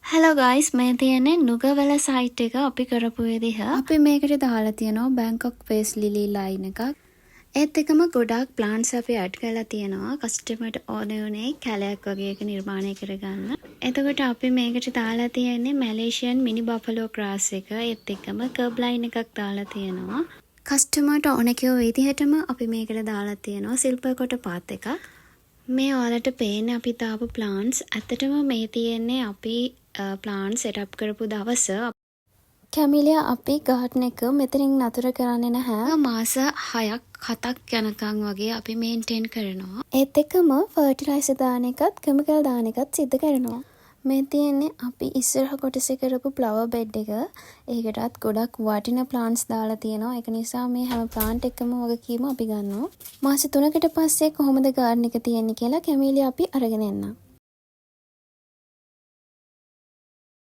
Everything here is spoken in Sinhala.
හලෝ ගයිස් මේ තියෙන්නේ නුගවල සයිට් එක අපි කරපු විදිහ. අපි මේකට දාලා තියෙනවා බැංකොක් ෆේස් ලිලි ලයින් එකක්. ඒත් එකම ගොඩාක් ප්ලාන්ට්ස් අපි ඇඩ් කරලා තියෙනවා කස්ටමර්ට ඕනේ උනේ කැලයක් වගේ එක නිර්මාණය කරගන්න. එතකොට අපි මේකට දාලා තියෙන්නේ මැලේසියන් මිනි බෆලෝ ග්‍රාස් එක. ඒත් එකම කර්බ් ලයින් එකක් දාලා තියෙනවා. කස්ටමර්ට ඕනේ කිව්ව විදිහටම අපි මේකට දාලා තියෙනවා සිල්පර් කොට පාත් එකක්. මේ ඔයාලට පේන්නේ අපි දාපු ප්ලාන්ට්ස්. ඇත්තටම මේ තියෙන්නේ අපි ප්ලාන්ට් සෙටප් කරපු දවස. කැමිලියා අපි ගාඩන් එක මෙතනින් නතර කරන්නේ නැහැ. මාස 6ක් 7ක් යනකම් වගේ අපි මේන්ටේන් කරනවා. ඒත් එක්කම ෆර්ටිලයිසර් දාන එකත් කෙමිකල් දාන එකත් සිද්ධ කරනවා. මේ තියෙන්නේ අපි ඉස්සරහ කොටසේ කරපු ෆ්ලවර් බෙඩ් එක. ඒකටත් ගොඩක් වටින ප්ලාන්ට්ස් දාලා තියෙනවා. ඒක නිසා මේ හැම ප්ලාන්ට් එකම වගකීම අපි ගන්නවා. මාස 3කට පස්සේ කොහොමද ගාඩන් එක තියෙන්නේ කියලා කැමිලියා අපි අරගෙන එන්නම්.